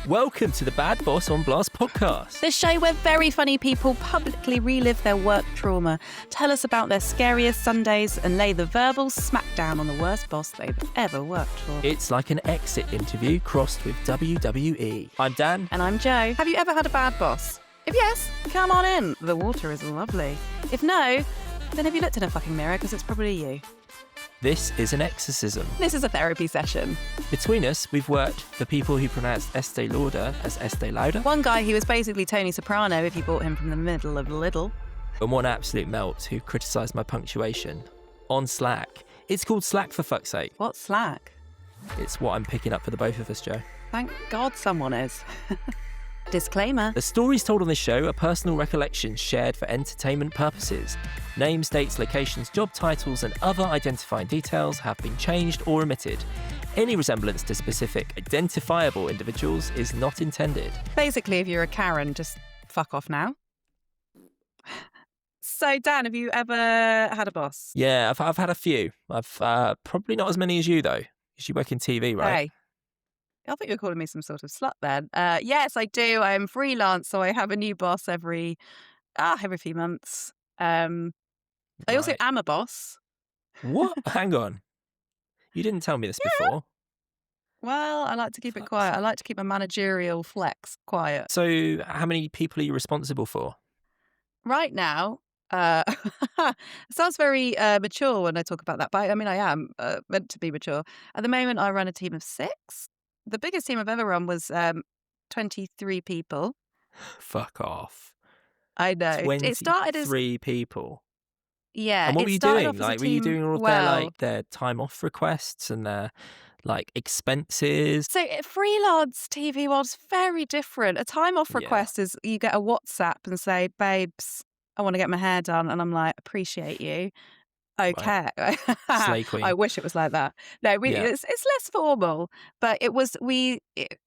Welcome to the Bad Boss on Blast podcast. The show where very funny people publicly relive their work trauma, tell us about their scariest Sundays, and lay the verbal smackdown on the worst boss they've ever worked for. It's like an exit interview crossed with WWE. I'm Dan. And I'm Jo. Have you ever had a bad boss? If yes, come on in. The water is lovely. If no, then have you looked in a fucking mirror, because it's probably you. This is an exorcism. This is a therapy session. Between us, we've worked for people who pronounced Estee Lauder as Estee Lauder. One guy who was basically Tony Soprano if you bought him from the middle of Lidl. And one absolute melt who criticised my punctuation on Slack. It's called Slack, for fuck's sake. What's Slack? It's what I'm picking up for the both of us, Jo. Thank God someone is. Disclaimer. The stories told on this show are personal recollections shared for entertainment purposes. Names, dates, locations, job titles, and other identifying details have been changed or omitted. Any resemblance to specific identifiable individuals is not intended. Basically, if you're a Karen, just fuck off now. So, Dan, have you ever had a boss? Yeah, I've had a few. I've probably not as many as you, though. You work in TV, right? Hey. I thought you were calling me some sort of slut then. Yes, I do. I'm freelance, so I have a new boss every few months. I also am a boss. What? Hang on. You didn't tell me this before. Well, I like to keep it quiet. I like to keep my managerial flex quiet. So how many people are you responsible for? Right now, it sounds very mature when I talk about that, but I mean, I am meant to be mature. At the moment, I run a team of 6. The biggest team I've ever run was 23 people. Fuck off. I know. 23 It started as 3 people. Yeah. And what were you doing? Like, were you doing all of their time off requests and their expenses? So freelance TV was very different. A time off request is you get a WhatsApp and say, babes, I want to get my hair done. And I'm like, appreciate you. Okay. Right. Slay queen. I wish it was like that. No, it's less formal, but it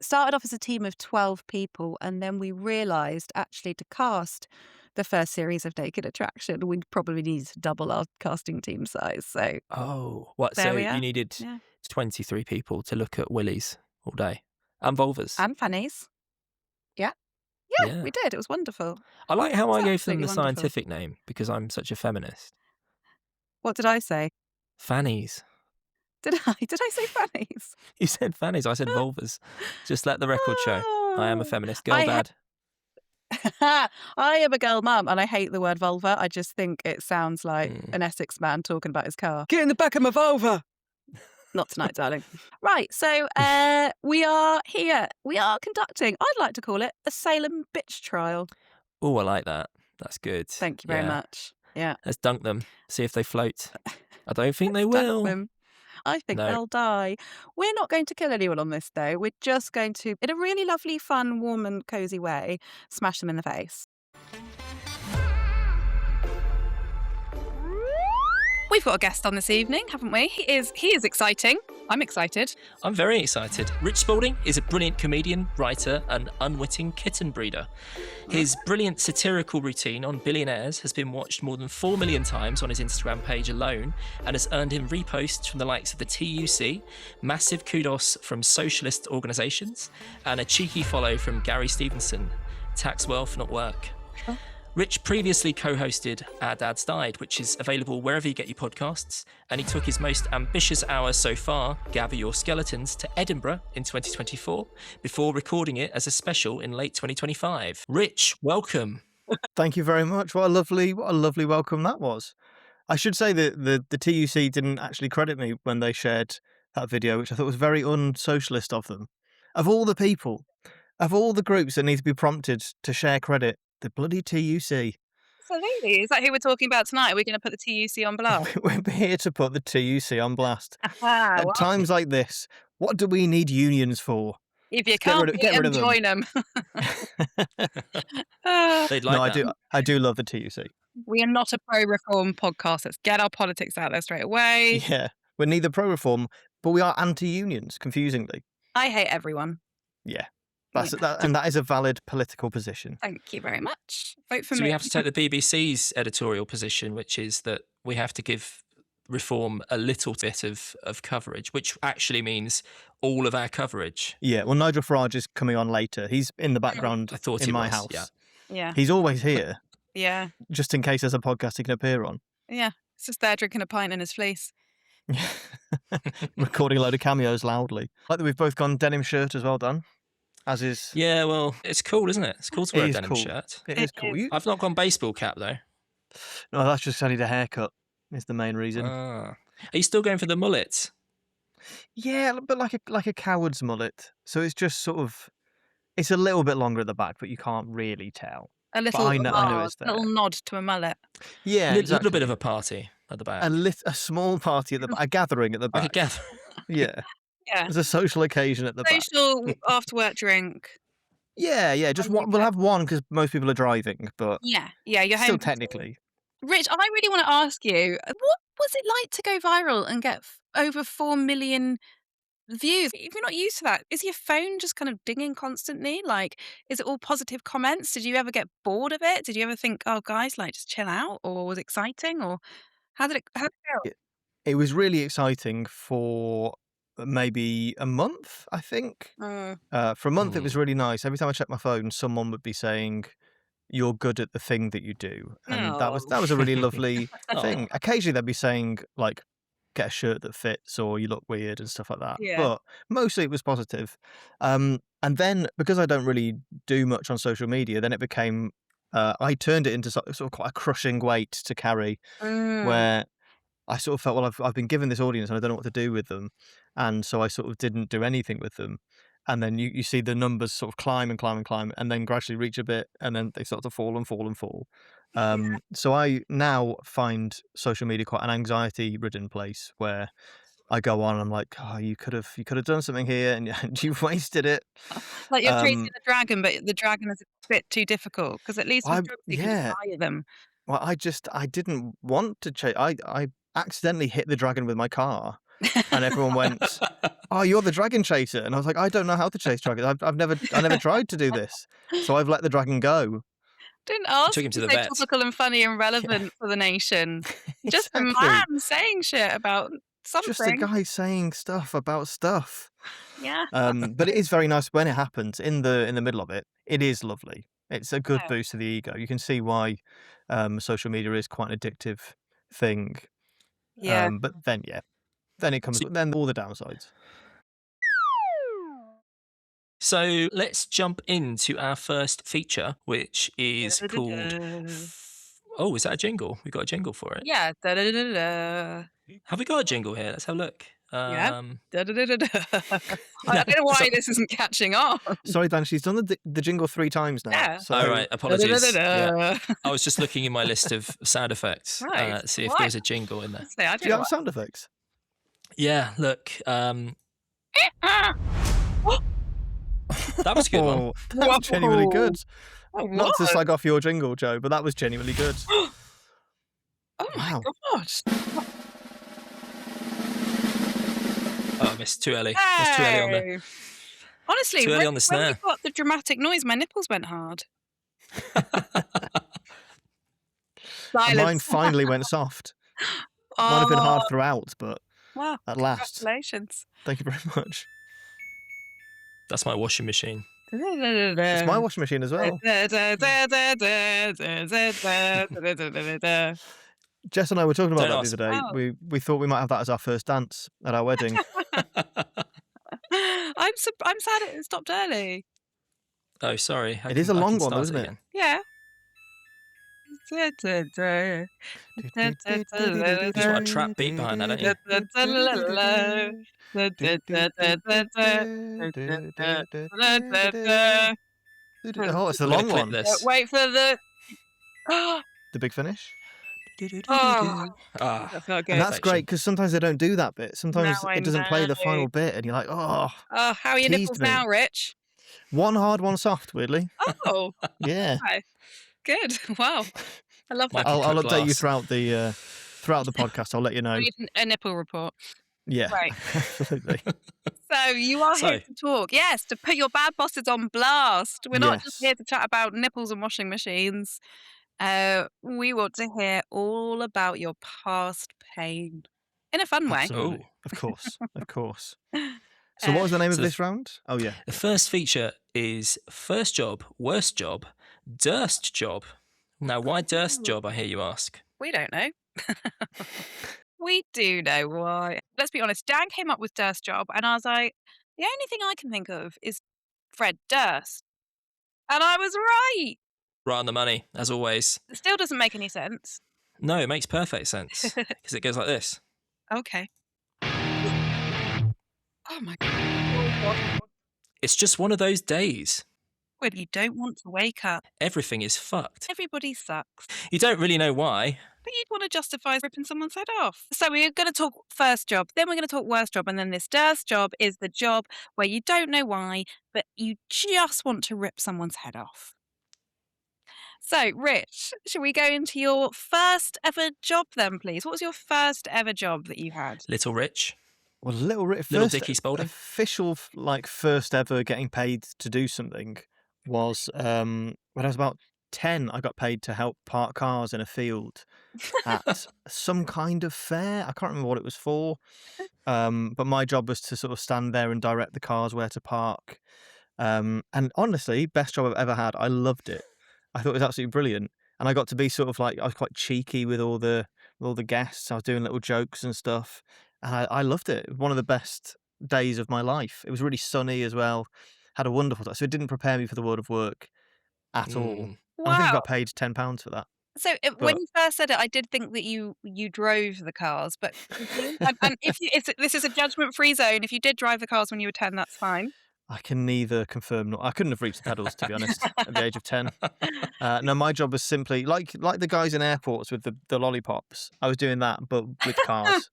started off as a team of 12 people, and then we realised actually to cast the first series of Naked Attraction, we'd probably need to double our casting team size. So so you needed 23 people to look at willies all day and vulvas and fannies. Yeah, we did. It was wonderful. I like how I gave them the scientific name because I'm such a feminist. What did I say? Fannies. Did I say fannies? You said fannies. I said vulvas. Just let the record show. I am a feminist. Girl dad. I am a girl mum, and I hate the word vulva. I just think it sounds like an Essex man talking about his car. Get in the back of my vulva. Not tonight, darling. Right, so we are here. We are conducting, I'd like to call it, a Salem bitch trial. Oh, I like that. That's good. Thank you very much. Yeah. Let's dunk them. See if they float. I don't think they will. I think they'll die. We're not going to kill anyone on this, though. We're just going to, in a really lovely, fun, warm and cosy way, smash them in the face. We've got a guest on this evening, haven't we? He is exciting. I'm excited. I'm very excited. Rich Spalding is a brilliant comedian, writer, and unwitting kitten breeder. His brilliant satirical routine on billionaires has been watched more than 4 million times on his Instagram page alone and has earned him reposts from the likes of the TUC, massive kudos from socialist organisations, and a cheeky follow from Gary Stevenson. Tax wealth, not work. Oh. Rich previously co-hosted Our Dads Died, which is available wherever you get your podcasts, and he took his most ambitious hour so far, Gather Your Skeletons, to Edinburgh in 2024, before recording it as a special in late 2025. Rich, welcome. Thank you very much. What a lovely welcome that was. I should say that the TUC didn't actually credit me when they shared that video, which I thought was very unsocialist of them. Of all the people, of all the groups that need to be prompted to share credit, the bloody TUC. Absolutely. Is that who we're talking about tonight? Are we going to put the TUC on blast? We're here to put the TUC on blast. At times like this, what do we need unions for? If you can't beat them, join them. They'd like that. I do love the TUC. We are not a pro-reform podcast. Let's get our politics out there straight away. Yeah, we're neither pro-reform, but we are anti-unions, confusingly. I hate everyone. Yeah. And that is a valid political position. Thank you very much. Vote for me. So we have to take the BBC's editorial position, which is that we have to give reform a little bit of coverage, which actually means all of our coverage. Yeah, well, Nigel Farage is coming on later. He's in the background I thought in he my was, house. Yeah. He's always here, Yeah. just in case there's a podcast he can appear on. Yeah. It's just there drinking a pint in his fleece. Recording a load of cameos loudly. Like that we've both gone denim shirt as well, Dan. As is... Yeah, well, it's cool, isn't it? It's cool to wear a is denim cool. shirt. It is cool. I've not gone baseball cap, though. No, that's just I need a haircut is the main reason. Are you still going for the mullet? Yeah, but like a coward's mullet. So it's just sort of... It's a little bit longer at the back, but you can't really tell. A little I know it's there. little nod to a mullet. Yeah, A exactly. little bit of a party at the back. A small party at the back, a gathering at the back. Like a gather. Yeah. Yeah. There's a social occasion at the back. Social after work drink. Yeah, just one. We'll have one because most people are driving, but Yeah. You're still home. technically. Rich, I really want to ask you, what was it like to go viral and get over 4 million views? If you're not used to that, is your phone just kind of dinging constantly? Like, is it all positive comments? Did you ever get bored of it? Did you ever think, oh, guys, like, just chill out? Or was it exciting? Or how did it go? It was really exciting for maybe a month, I think. For a month, it was really nice. Every time I checked my phone, someone would be saying, "You're good at the thing that you do," and that was a really lovely thing. Occasionally, they'd be saying like, "Get a shirt that fits," or "You look weird," and stuff like that. Yeah. But mostly, it was positive. And then because I don't really do much on social media, then it became I turned it into sort of quite a crushing weight to carry, where I sort of felt, well, I've been given this audience and I don't know what to do with them, and so I sort of didn't do anything with them. And then you see the numbers sort of climb and climb and climb, and then gradually reach a bit, and then they start to fall and fall and fall. So I now find social media quite an anxiety-ridden place where I go on and I'm like, oh, you could have done something here, and you've wasted it. Like you're chasing a dragon, but the dragon is a bit too difficult because at least with drugs you can just fire them. Well, I didn't want to chase. I accidentally hit the dragon with my car, and everyone went, "Oh, you're the dragon chaser," and I was like, "I don't know how to chase dragons. I never tried to do this, so I've let the dragon go." Didn't ask Took him to the stay vet. topical and funny and relevant for the nation. Just a Exactly. man saying shit about something. Just a guy saying stuff about stuff. Yeah. But it is very nice when it happens in the middle of it. It is lovely. It's a good boost to the ego. You can see why social media is quite an addictive thing. Yeah. But then it comes then all the downsides. So let's jump into our first feature, which is called... Oh, is that a jingle? We got a jingle for it. Yeah. Da-da-da-da. Have we got a jingle here? Let's have a look. Yeah. Da-da-da-da-da. I don't know why this isn't catching on. Sorry, Dan, she's done the jingle 3 times now. Yeah. So... All right, apologies. Yeah. Da-da-da-da-da. I was just looking in my list of sound effects, Right. see if Why? there was a jingle in there. Honestly, I Do you don't have sound effects? Yeah, look. That was a good one. Oh, that was genuinely good. Oh, Not to what? slag off your jingle, Joe, but that was genuinely good. Oh my Wow. god. Oh, I missed too early. I was too early on there. Hey. Honestly, Too early on the when snare. you got the dramatic noise, my nipples went hard. And mine Silence. finally went soft. Might have been hard throughout, but Wow. at last. Congratulations. Thank you very much. That's my washing machine. It's my washing machine as well. Jess and I were talking about Don't that the other day. Wow. We thought we might have that as our first dance at our wedding. I'm sad it stopped early. Oh, sorry. It is a long one, though, isn't it? Again. Yeah. Just want a trap beat behind that, don't you? Oh, it's the I'm gonna long clip one. this. Wait for the. The big finish. Oh, Ah, that's not And good. that's section. great because sometimes they don't do that bit. Sometimes No, I it doesn't play the know. final bit, and you're like, oh, Oh, how are your teased nipples me. now, Rich? one hard, one soft. Weirdly, Oh, yeah. good. Wow. I love My that. I'll Cut update you glass. throughout the podcast. I'll let you know. We need a nipple report. Yeah, Right. absolutely. So you are here to talk. Yes, to put your bad bosses on blast. We're not just Yes. here to chat about nipples and washing machines. We want to hear all about your past pain. In a fun way. Absolutely. Oh. Of course. Of course. So what was the name of so this round? Oh, yeah. The first feature is first job, worst job, Durst job. Now, why Durst job, I hear you ask? We don't know. We do know why. Let's be honest. Dan came up with Durst job, and I was like, the only thing I can think of is Fred Durst. And I was right. Right on the money, as always. It still doesn't make any sense. No, it makes perfect sense because it goes like this. Okay. Oh my God. It's just one of those days. When you don't want to wake up. Everything is fucked. Everybody sucks. You don't really know why. But you'd want to justify ripping someone's head off. So we're going to talk first job, then we're going to talk worst job, and then this Durst job is the job where you don't know why, but you just want to rip someone's head off. So, Rich, shall we go into your first ever job then, please? What was your first ever job that you had? Little Rich. Well, Little Little first Dickie Spalding. official, first ever getting paid to do something was when I was about 10. I got paid to help park cars in a field at some kind of fair. I can't remember what it was for, but my job was to sort of stand there and direct the cars where to park. And honestly, best job I've ever had. I loved it. I thought it was absolutely brilliant, and I got to be sort of like, I was quite cheeky with all the guests. I was doing little jokes and stuff, and I loved it. It was one of the best days of my life. It was really sunny as well. Had a wonderful time. So it didn't prepare me for the world of work at all. And I think I Wow. got paid £10 for that. So when you first said it, I did think that you drove the cars, but and if this is a judgment-free zone, if you did drive the cars when you were 10, that's fine. I can neither confirm nor I couldn't have reached the pedals, to be honest, at the age of 10. No, my job was simply like the guys in airports with the lollipops. I was doing that, but with cars.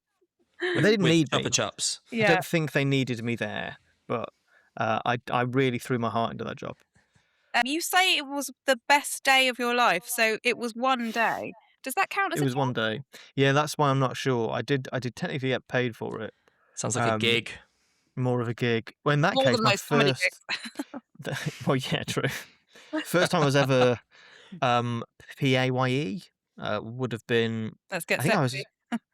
But they didn't With need me. Chopper Chops. I don't think they needed me there, but I really threw my heart into that job. You say it was the best day of your life, so it was one day. Does that count as It was one day. Yeah, that's why I'm not sure. I did technically get paid for it. Sounds like a gig. More of a gig. Well, in that more case, than my most comedy first. gigs? Well, yeah, true. First time I was ever PAYE would have been. Let's get I think sexy.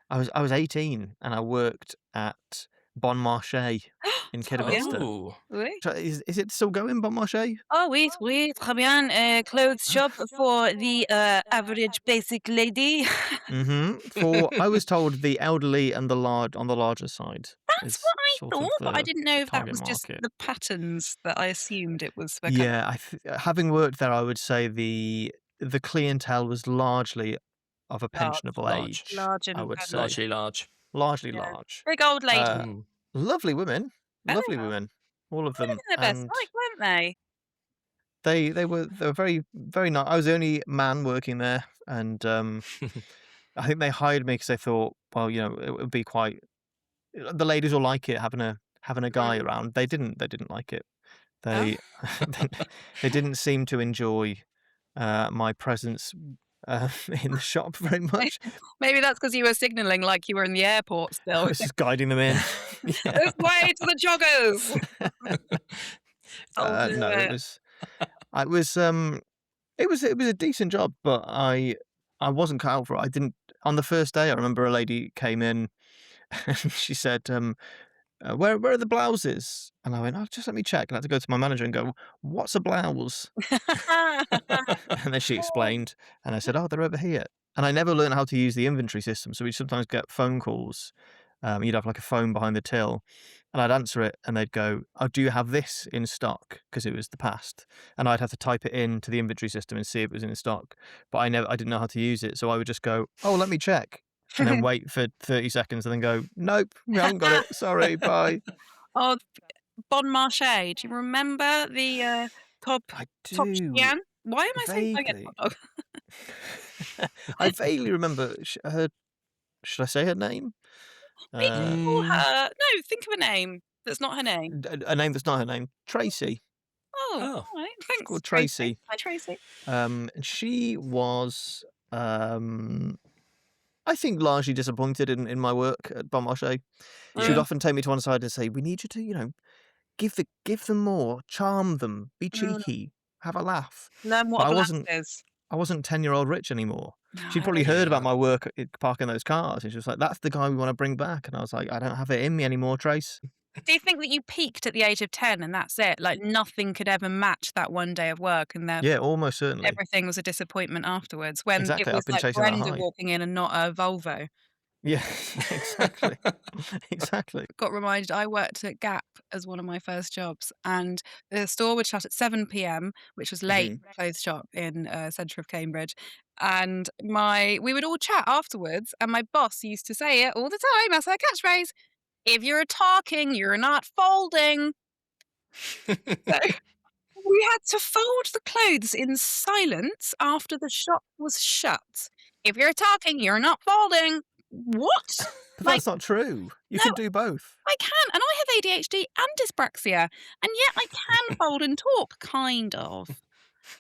I was 18 and I worked at Marché in Kidderminster. Oh. Oui. Is it still going, Marché? Oh, oui, très bien. Clothes shop for the average basic lady. I was told the elderly and the large on the larger side. That's what I thought, but I didn't know if that was just the patterns that I assumed it was. Yeah, having worked there, I would say the clientele was largely of a pensionable age. Large and I would say Largely large. largely Yeah. large. Big old lady. Lovely women, lovely Oh. women, all of them. Their best And like, weren't they? they were very very nice. I was the only man working there, and I think they hired me because they thought, well, it would be quite. The ladies will like it having a guy around. They didn't like it. They they didn't seem to enjoy my presence in the shop very much. Maybe that's because you were signalling like you were in the airport still. I was just guiding them in. Yeah. This way to the joggers. No, it was a decent job, but I wasn't cut out for it. I didn't. On the first day, I remember a lady came in and she said, where are the blouses? And I went, oh, just let me check. And I had to go to my manager and go, what's a blouse? And then she explained, and I said, oh, they're over here. And I never learned how to use the inventory system, so we'd sometimes get phone calls. You'd have like a phone behind the till, and I'd answer it, and they'd go, oh, do you have this in stock? Because it was the past. And I'd have to type it into the inventory system and see if it was in stock. But I didn't know how to use it, so I would just go, oh, let me check. And then wait for 30 seconds and then go, nope, we haven't got it. Sorry, bye. Oh, Bon Marché. Do you remember the top Chian? Why am I saying Vaguely. dog? I vaguely remember her. Should I say her name? We can call her. No, think of a name that's not her name. A name that's not her name. Tracy. Oh, Oh. all right. Thanks. Called Tracy. Hi, Tracy. And she was, I think, largely disappointed in my work at Bon Marché. She would often take me to one side and say, "We need you to, give them more, charm them, be cheeky, have a laugh." Learn what But a I blouse wasn't. is. I wasn't 10-year-old Rich anymore. She'd probably heard about Yeah. my work parking those cars, and she was like, "That's the guy we want to bring back." And I was like, "I don't have it in me anymore, Trace." Do you think that you peaked at the age of 10 and that's it? Like nothing could ever match that one day of work, and Yeah, therefore almost certainly. everything was a disappointment afterwards when it Exactly. was I've been like chasing that Brenda high. walking in and not a Volvo. Yeah, exactly. Exactly. Got reminded I worked at Gap as one of my first jobs, and the store would shut at 7 p.m., which was late Mhm. for a clothes shop in centre of Cambridge. And we would all chat afterwards, and my boss used to say it all the time. That's her catchphrase: "If you're talking, you're not folding." So we had to fold the clothes in silence after the shop was shut. If you're talking, you're not folding. What? But Like, that's not true. You no, can do both. I can, and I have ADHD and dyspraxia, and yet I can fold and talk, kind of.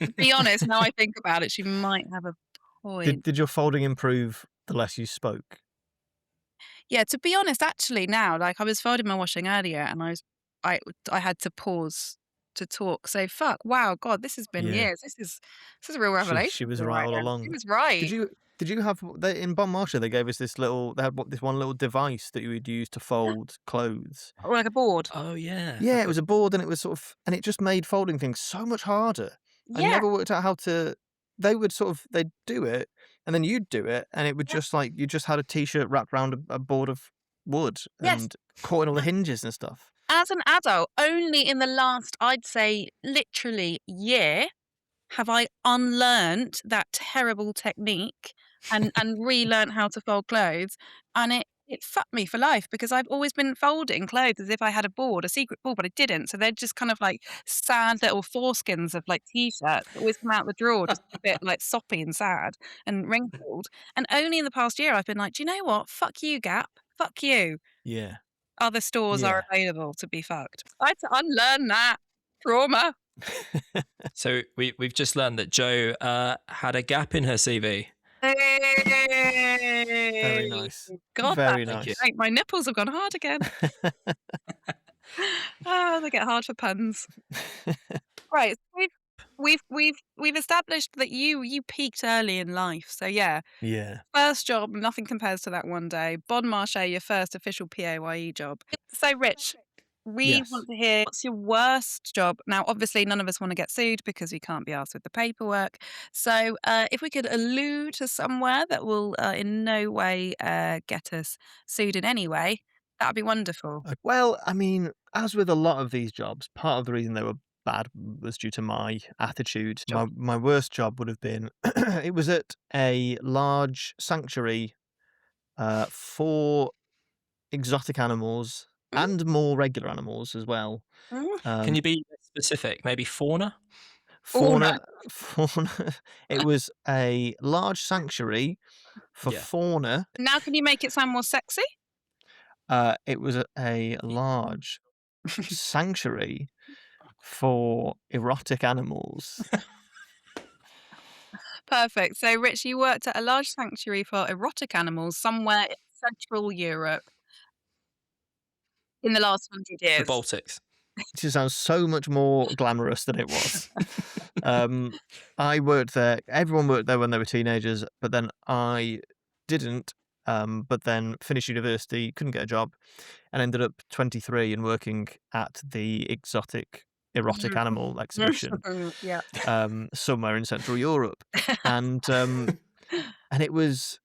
To be honest, now I think about it, she might have a point. Did your folding improve the less you spoke? Yeah, to be honest, actually, now, like I was folding my washing earlier, and I had to pause to talk. So wow, God, this has been Yeah. years. This is a real She revelation. was for me right right all now. along. She was right. Did you have in Bon Marché they gave us this little they had this one little device that you would use to fold clothes. Or like a board. Oh yeah. Yeah, it Okay. was a board and it was sort of and it just made folding things so much harder. I Yeah. never worked out how to they'd do it and then you'd do it and it would just like you just had a t-shirt wrapped around a board of wood Yes. and caught in all the hinges and stuff. As an adult, only in the last, I'd say, literally year, have I unlearned that terrible technique and relearned how to fold clothes, and it fucked me for life because I've always been folding clothes as if I had a board, a secret board, but I didn't. So they're just kind of like sad little foreskins of like t-shirts that always come out the drawer, just a bit like soppy and sad and wrinkled. And only in the past year I've been like, do you know what? Fuck you, Gap. Fuck you. Yeah. Other stores are Yeah. available to be fucked. I had to unlearn that trauma. So we've just learned that Jo had a gap in her CV. Very nice. God, Very Thank you. nice. my nipples have gone hard again. Oh, they get hard for puns. Right, so we've established that you peaked early in life. So yeah, Yeah. first job, nothing compares to that one day. Bon Marché, your first official PAYE job. So Rich, we Yes. want to hear what's your worst job. Now, obviously, none of us want to get sued because we can't be asked with the paperwork. So, if we could allude to somewhere that will in no way get us sued in any way, that'd be wonderful. Well, I mean, as with a lot of these jobs, part of the reason they were bad was due to my attitude. My worst job would have been it was at a large sanctuary for exotic animals and more regular animals as well. Can you be specific? Maybe fauna? Fauna. It was a large sanctuary for Yeah. fauna. Now, can you make it sound more sexy? It was a large sanctuary for erotic animals. Perfect. So, Rich, you worked at a large sanctuary for erotic animals somewhere in Central Europe in the last 100 The years. Baltics. It just sounds so much more glamorous than it was. I worked there. Everyone worked there when they were teenagers, but then I didn't. But then finished university, couldn't get a job, and ended up 23 and working at the exotic erotic animal exhibition Yeah. somewhere in Central Europe, and it was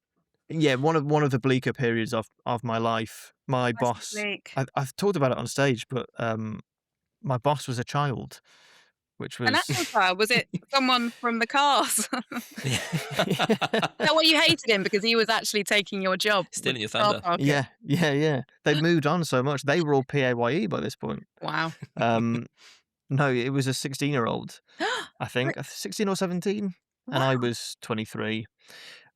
one of the bleaker periods of my life. My boss, Bleak. I've talked about it on stage, but my boss was a child, which was An actual child? Was it someone from the cars? Is that why you hated him? Because he was actually taking your job? Stealing your with car thunder. parking? yeah. They moved on so much. They were all PAYE by this point. Wow. No, it was a 16-year-old, I think, 16 or 17, and I was 23.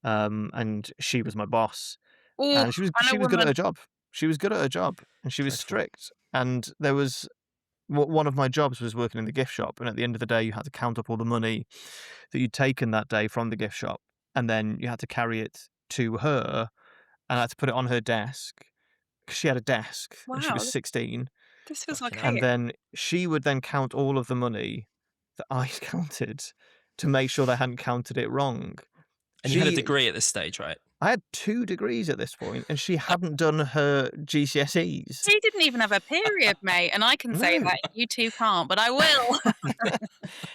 And she was my boss, Ooh, and she was I know good at women. her job. She was good at her job, and she was Dreadful. strict. And there was one of my jobs was working in the gift shop, and at the end of the day, you had to count up all the money that you'd taken that day from the gift shop, and then you had to carry it to her, and I had to put it on her desk because she had a desk, and she Wow. was 16. This feels Fucking like hell. And then she would then count all of the money that I counted to make sure they hadn't counted it wrong. And you had a degree at this stage, right? I had 2 degrees at this point, and she hadn't done her GCSEs. She didn't even have a period, mate, and I can say No. that you two can't, but I will.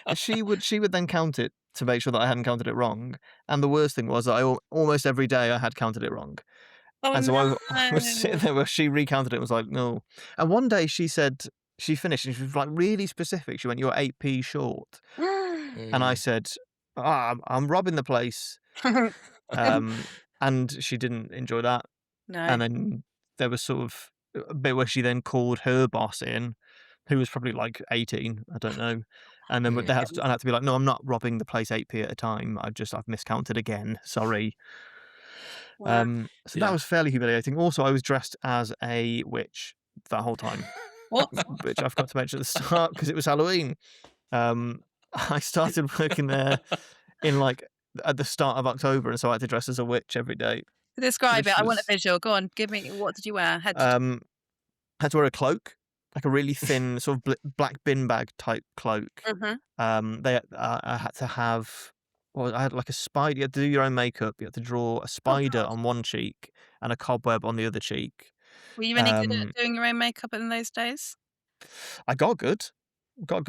And she would then count it to make sure that I hadn't counted it wrong. And the worst thing was that almost every day I had counted it wrong. Oh, And so no. I was sitting there where she recounted it and was like, no. And one day she said, she finished and she was like really specific. She went, you're 8p short. And I said, I'm robbing the place. And she didn't enjoy that. No. And then there was sort of a bit where she then called her boss in, who was probably like 18, I don't know. And then I had to be like, no, I'm not robbing the place 8p at a time. I've miscounted again. Sorry. Wow. So that was fairly humiliating. Also, I was dressed as a witch that whole time, What? which I forgot to mention at the start because it was Halloween. I started working there in like at the start of October, and so I had to dress as a witch every day. Describe which it. I want a was- visual. Go on. Give me. What did you wear? Head to Had to wear a cloak, like a really thin sort of black bin bag type cloak. I had to have. Well, I had like a spider. You had to do your own makeup. You had to draw a spider God. on one cheek and a cobweb on the other cheek. Were you any good at doing your own makeup in those days? I got good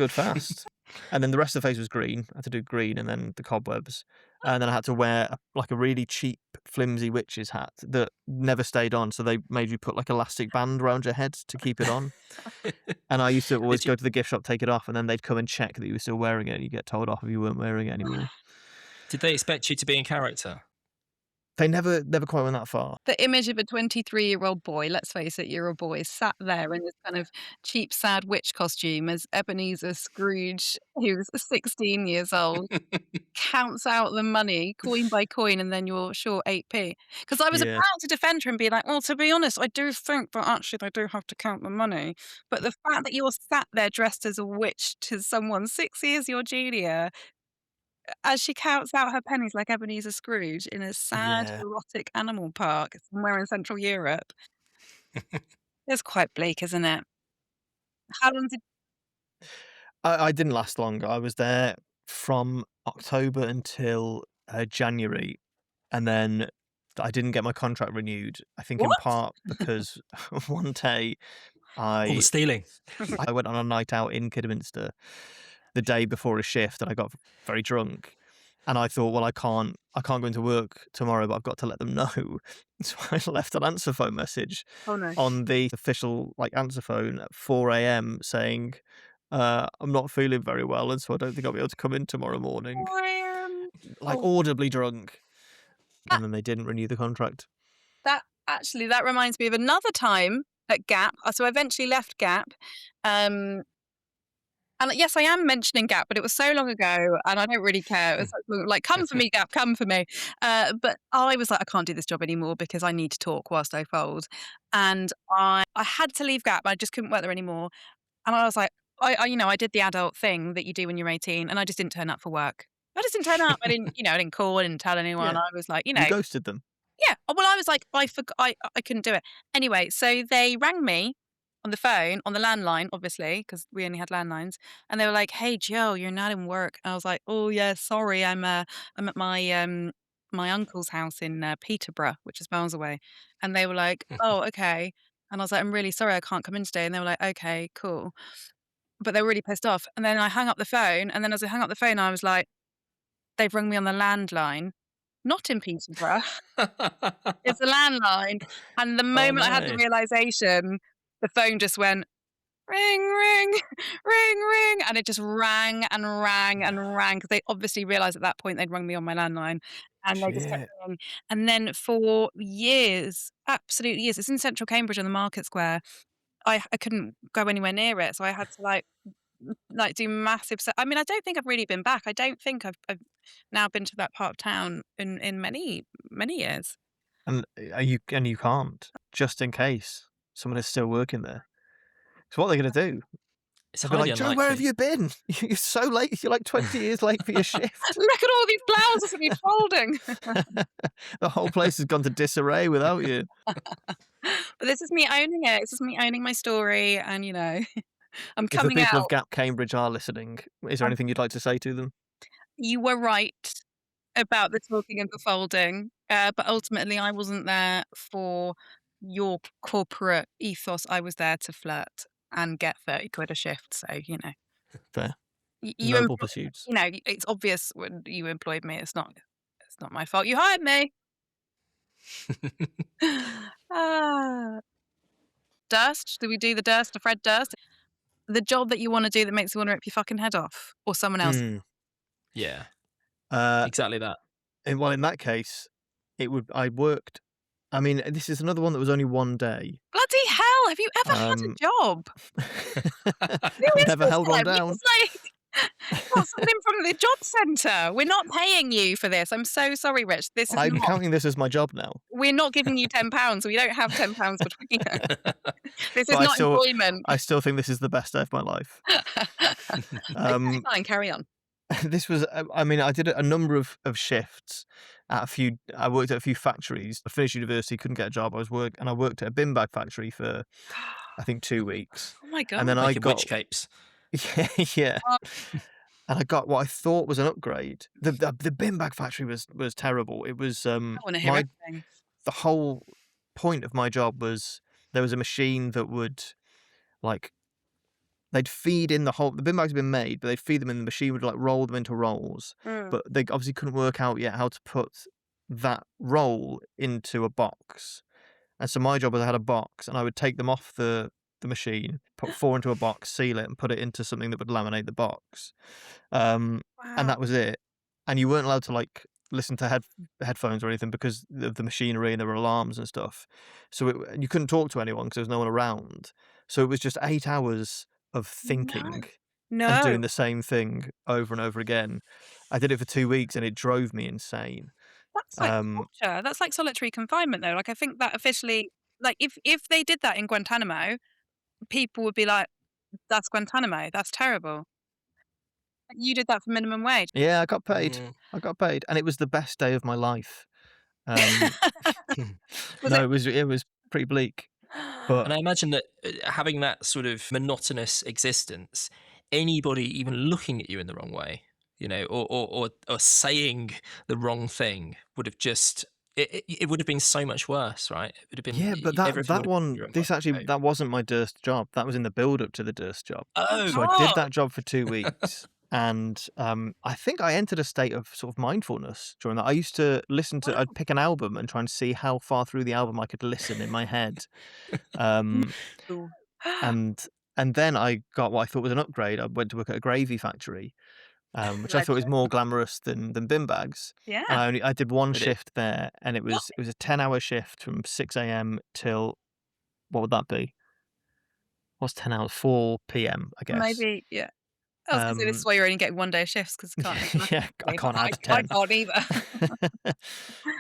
fast. And then the rest of the face was green. I had to do green and then the cobwebs. And then I had to wear like a really cheap, flimsy witch's hat that never stayed on. So they made you put like elastic band around your head to keep it on. And I used to always go to the gift shop, take it off, and then they'd come and check that you were still wearing it. And you get told off if you weren't wearing it anymore. Did they expect you to be in character? They never quite went that far. The image of a 23-year-old boy, let's face it, you're a boy, sat there in this kind of cheap, sad witch costume as Ebenezer Scrooge, who's 16 years old, counts out the money coin by coin, and then you're short 8p. Because I was Yeah. about to defend her and be like, well, to be honest, I do think that actually they do have to count the money. But the fact that you're sat there dressed as a witch to someone 6 years your junior, as she counts out her pennies like Ebenezer Scrooge in a sad, Yeah. erotic animal park somewhere in Central Europe. It's quite bleak, isn't it? How long did I didn't last long. I was there from October until January, and then I didn't get my contract renewed. I think in What? part because one day All the I stealing. I went on a night out in Kidderminster the day before a shift, and I got very drunk. And I thought, well, I can't go into work tomorrow, but I've got to let them know. So I left an answer phone message Oh no. on the official like answer phone at 4 a.m. saying, I'm not feeling very well, and so I don't think I'll be able to come in tomorrow morning. Like audibly drunk. And then they didn't renew the contract. That reminds me of another time at Gap. So I eventually left Gap. And yes, I am mentioning Gap, but it was so long ago and I don't really care. It was like, come for me, Gap, come for me. But I was like, I can't do this job anymore because I need to talk whilst I fold. And I had to leave Gap. I just couldn't work there anymore. And I was like, I did the adult thing that you do when you're 18 and I just didn't turn up for work. I just didn't turn up. I didn't call, I didn't tell anyone. Yeah. I was like, You ghosted them. Yeah. Well, I was like, I couldn't do it. Anyway, so they rang me on the phone, on the landline, obviously, because we only had landlines. And they were like, hey, Joe, you're not in work. And I was like, oh, yeah, sorry. I'm at my uncle's house in Peterborough, which is miles away. And they were like, oh, okay. And I was like, I'm really sorry, I can't come in today. And they were like, okay, cool. But they were really pissed off. And then I hung up the phone. And then as I hung up the phone, I was like, they've rung me on the landline. Not in Peterborough. It's a landline. And the moment I had the no. realization, the phone just went ring, ring, ring, ring. And it just rang and rang and rang because they obviously realized at that point they'd rung me on my landline. And they just kept Shit. ringing. And then for years, absolute years, it's in central Cambridge on the Market Square. I couldn't go anywhere near it. So I had to like do massive. I mean, I don't think I've really been back. I don't think I've now been to that part of town in many years. And you can't, just in case someone is still working there. So what are they going to do? It's They'll be highly like, Joe, unlikely. where have you been? You're so late. You're like 20 years late for your shift. Look at all these blouses that you're folding. The whole place has gone to disarray without you. But this is me owning it. This is me owning my story, and I'm If the coming people out. of Gap Cambridge are listening, is there anything you'd like to say to them? You were right about the talking and the folding. But ultimately, I wasn't there for your corporate ethos. I was there to flirt and get 30 quid a shift. So, Fair. you Noble employ, pursuits. it's obvious when you employed me. It's not my fault. You hired me. Ah, Durst. Do we do the Durst to Fred Durst? The job that you want to do that makes you want to rip your fucking head off, or someone else. Yeah, Uh, exactly that. well, in that case, I worked. I mean, this is another one that was only one day. Bloody hell! Have you ever had a job? Who is Never this held guy? one We down. just got something from the job centre. We're not paying you for this. I'm so sorry, Rich. This is I'm not. counting this as my job now. We're not giving you £10. We don't have £10 between us. This is But not employment. I still think this is the best day of my life. Okay, fine. Carry on. This was, I mean, I did a number of shifts at I worked at a few factories. I finished university, couldn't get a job. I worked at a bin bag factory for, I think, 2 weeks. Oh my god. And then I Making got, witch capes. yeah. And I got what I thought was an upgrade. The bin bag factory was terrible. It was, I want to hear everything. the whole point of my job was there was a machine that would, like, they'd feed in the bin bags had been made, but they'd feed them in, the machine would like roll them into rolls. But they obviously couldn't work out yet how to put that roll into a box. And so my job was I had a box and I would take them off the machine, put 4 into a box, seal it, and put it into something that would laminate the box. And Wow. that was it. And you weren't allowed to like listen to headphones or anything because of the machinery, and there were alarms and stuff. So you couldn't talk to anyone because there was no one around. So it was just 8 hours of thinking and doing No. the same thing over and over again. I did it for 2 weeks and it drove me insane. That's like torture. That's like solitary confinement, though. Like, I think that officially, like, if they did that in Guantanamo, people would be like, "That's Guantanamo. That's terrible." You did that for minimum wage. Yeah, I got paid. And it was the best day of my life. No, it was pretty bleak. But And I imagine that having that sort of monotonous existence, anybody even looking at you in the wrong way, or saying the wrong thing would have just it would have been so much worse, right? It would have been yeah, but everything that would have been one, your own this fucking actually, way. that wasn't my Durst job. That was in the build up to the Durst job. Oh, So I did that job for 2 weeks. And I think I entered a state of sort of mindfulness during that. I used to I'd pick an album and try and see how far through the album I could listen in my head. Um, Ooh. and then I got what I thought was an upgrade. I went to work at a gravy factory, which I thought was more glamorous than bin bags. Yeah. And I did one But shift there, and it was a 10-hour shift from 6 a.m. till, what would that be? What's 10 hours? 4 p.m. I guess. Maybe, yeah. I was going to say, this is why you're only getting 1 day shifts, because I can't. Yeah, I can't add I 10. can't either.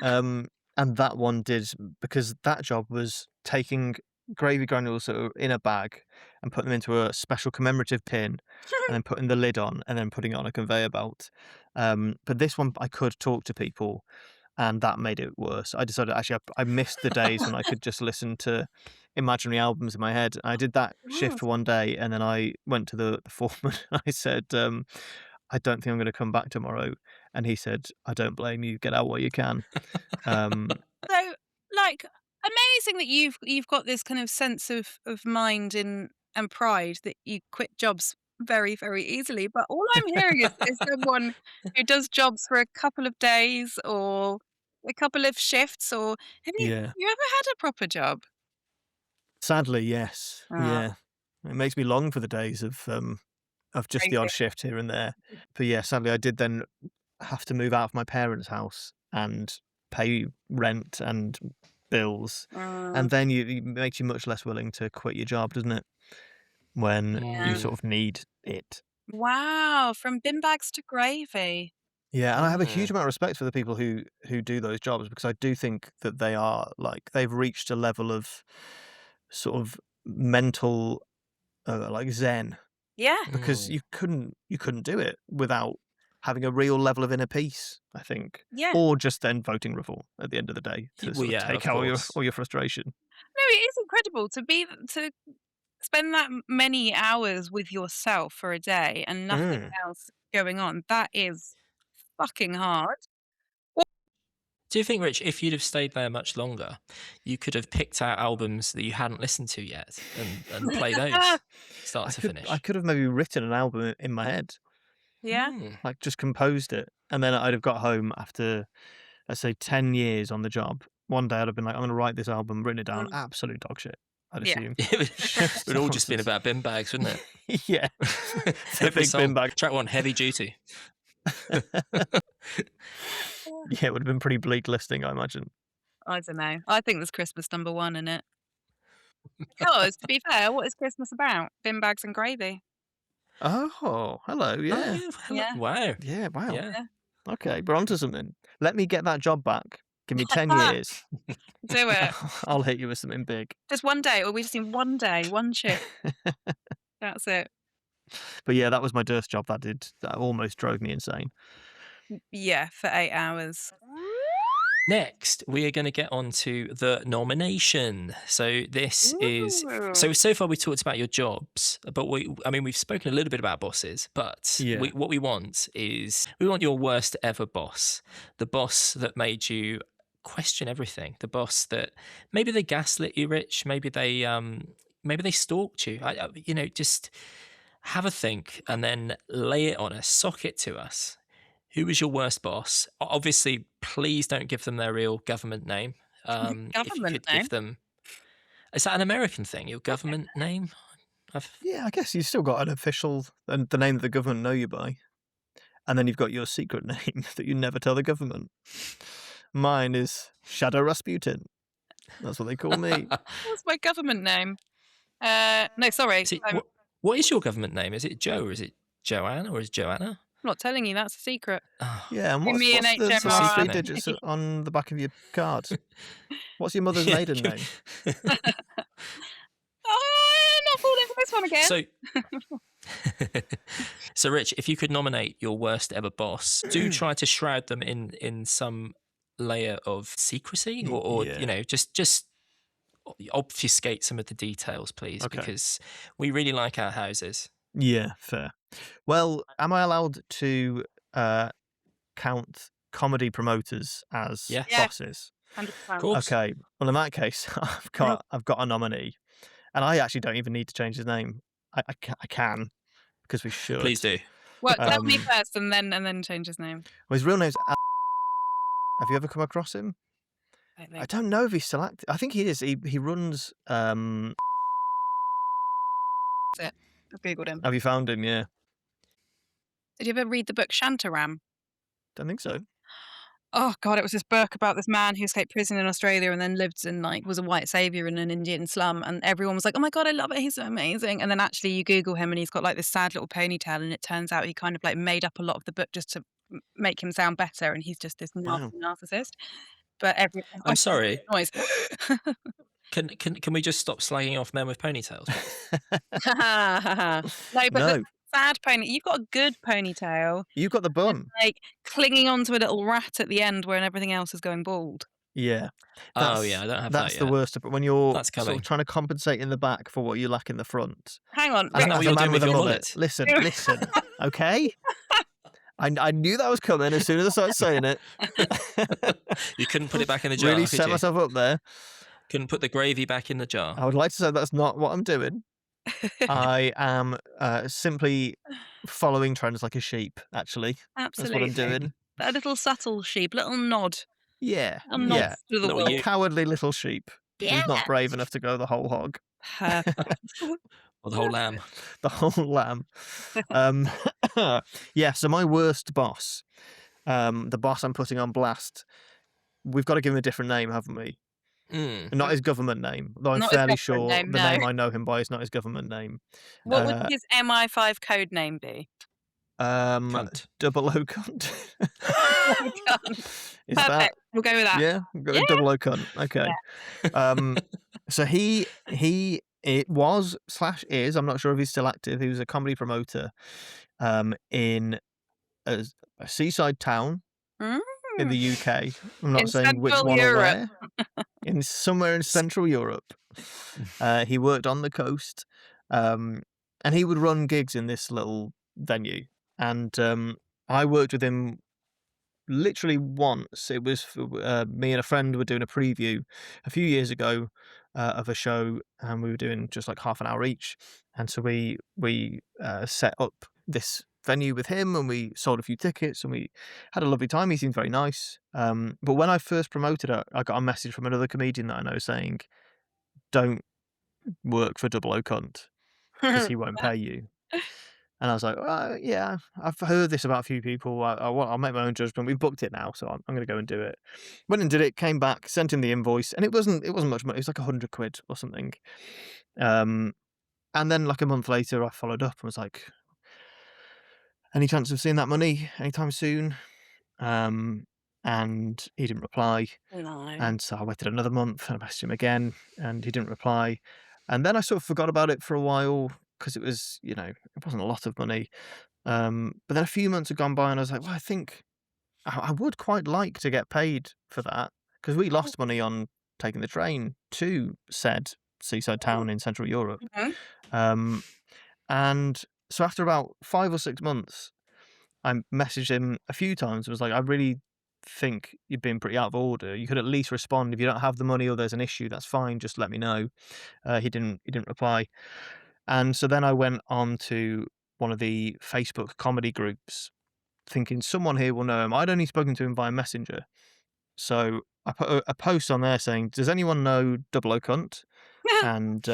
And that one did, because that job was taking gravy granules that were in a bag and putting them into a special commemorative tin and then putting the lid on and then putting it on a conveyor belt. But this one, I could talk to people, and that made it worse. I decided, actually, I missed the days when I could just listen to imaginary albums in my head. I did that shift for one day, and then I went to the foreman and I said, I don't think I'm going to come back tomorrow. And he said, I don't blame you. Get out while you can. So, like, amazing that you've got this kind of sense of mind and pride that you quit jobs very, very easily. But all I'm hearing is someone who does jobs for a couple of days or a couple of shifts. Or have you Yeah. you ever had a proper job? Sadly, yes. Yeah. It makes me long for the days of just the odd Crazy. shift here and there. But yeah, sadly, I did then have to move out of my parents' house and pay rent and bills. And then it makes you much less willing to quit your job, doesn't it? When you sort of need it. Wow, from bin bags to gravy. Yeah, and I have a huge amount of respect for the people who do those jobs, because I do think that they are, like, they've reached a level of sort of mental like zen, Yeah. because you couldn't do it without having a real level of inner peace, I think. Yeah. Or just then voting reform at the end of the day to Well, sort of yeah, take of out course. all your frustration. No, it is incredible to spend that many hours with yourself for a day and nothing else going on. That is fucking hard. Do you think, Rich, if you'd have stayed there much longer, you could have picked out albums that you hadn't listened to yet and play those start to finish? I could have maybe written an album in my head, Yeah. like just composed it, and then I'd have got home after, let's say, 10 years on the job. One day I'd have been like, I'm going to write this album, written it down, absolute dog shit, I'd Yeah. assume. It would all just been nonsense. about bin bags, wouldn't it? Yeah. Every big song. bin bag. Track 1, Heavy Duty. Yeah, it would have been pretty bleak listing, I imagine. I don't know. I think there's Christmas #1 in it. Because, to be fair, what is Christmas about? Bin bags and gravy. Oh, hello, Oh, yeah. hello. Yeah. Wow. Yeah, wow. Yeah. Okay, we're onto something. Let me get that job back. Give me 10 years. Do it. I'll hit you with something big. Just one day, or we just need one day, one shift. That's it. But yeah, that was my Durst job. That almost drove me insane. Yeah, for 8 hours. Next, we are going to get on to the nomination. So this is Ooh. so far we talked about your jobs, but we've spoken a little bit about bosses, but Yeah. what we want your worst ever boss, the boss that made you question everything, the boss that maybe they gaslit you, Rich, maybe they stalked you. Just have a think and then lay it on us, sock it to us. Who was your worst boss? Obviously, please don't give them their real government name. If you Government could name? give them, is that an American thing? Your government name? Yeah, I guess you've still got an official, and the name that the government know you by. And then you've got your secret name that you never tell the government. Mine is Shadow Rasputin. That's what they call me. What's my government name? No, sorry. What is your government name? Is it Joe or is it Joanne or is it Joanna? I'm not telling you. That's a secret. Oh, Yeah, and Give what's me an the HMRI. 3 digits on the back of your card? What's your mother's maiden name? Oh, not falling for this one again. So Rich, if you could nominate your worst ever boss, do try to shroud them in some layer of secrecy, or Yeah. just obfuscate some of the details, please, Okay. because we really like our houses. Yeah, fair. Well, am I allowed to count comedy promoters as Yeah. bosses? 100%. Of course. Okay. Well, in that case, I've got a nominee, and I actually don't even need to change his name. I can because we should. Please do. Well, tell me first, and then change his name. Well, his real name's. Have you ever come across him? I don't know if he's still active. I think he is. He runs. That's it. I've googled him. Have you found him? Yeah. Did you ever read the book Shantaram? Don't think so. Oh God, it was this book about this man who escaped prison in Australia and then lived in was a white savior in an Indian slum, and everyone was like, "Oh my God, I love it. He's so amazing." And then actually, you Google him, and he's got this sad little ponytail, and it turns out he kind of made up a lot of the book just to make him sound better, and he's just this nasty narcissist. But I'm sorry. Noise. Can we just stop slagging off men with ponytails? No, but No. the sad pony. You've got a good ponytail. You've got the bun. Clinging onto a little rat at the end when everything else is going bald. Yeah. Oh yeah, I don't have that That's yet. the worst. But when you're That's sort of coming. trying to compensate in the back for what you lack in the front. Hang on. Isn't that what as you're a man doing with with a your mullet. mullet? Listen. Okay. I knew that was coming as soon as I started saying it. You couldn't put it back in the jar. Really could set you? myself up there. Couldn't put the gravy back in the jar. I would like to say that's not what I'm doing. I am simply following trends like a sheep, actually. Absolutely. That's what I'm doing. A little subtle sheep, little nod. Yeah. A nod to the Little world. you. A cowardly little sheep who's not brave enough to go the whole hog. Perfect. Or the whole lamb. The whole lamb. Yeah, so my worst boss, the boss I'm putting on blast, we've got to give him a different name, haven't we? Not his government name, though I'm Not his fairly government sure name, the no. name I know him by is not his government name. What would his MI5 code name be? Cunt. Double O Cunt. Is that? Perfect. We'll go with that. Yeah, go with Double O Cunt. Okay. So it was / is, I'm not sure if he's still active. He was a comedy promoter in a seaside town in the UK. I'm not In saying which Central one or Europe. where. Somewhere in Central Europe. He worked on the coast, and he would run gigs in this little venue. And I worked with him literally once. It was me and a friend were doing a preview a few years ago of a show, and we were doing just like half an hour each. And so we set up this venue with him, and we sold a few tickets, and we had a lovely time. He seemed very nice. But when I first promoted it, I got a message from another comedian that I know saying, "Don't work for Double O Cunt because he won't pay you." And I was like, yeah, I've heard this about a few people. I'll make my own judgment. We've booked it now, so I'm going to go and do it. Went and did it, came back, sent him the invoice, and it wasn't much money. It was like 100 quid or something. And then like a month later, I followed up and was like, any chance of seeing that money anytime soon? And he didn't reply. No. And so I waited another month and I messaged him again, and he didn't reply. And then I sort of forgot about it for a while because it was, it wasn't a lot of money. But then a few months had gone by, and I was like, well, I think I would quite like to get paid for that, because we lost money on taking the train to said seaside town in Central Europe. Mhm. And so after about 5 or 6 months, I messaged him a few times and was like, I really think you've been pretty out of order. You could at least respond. If you don't have the money or there's an issue, that's fine. Just let me know. He didn't reply. And so then I went on to one of the Facebook comedy groups, thinking someone here will know him. I'd only spoken to him via Messenger. So I put a post on there saying, does anyone know Double O Cunt? And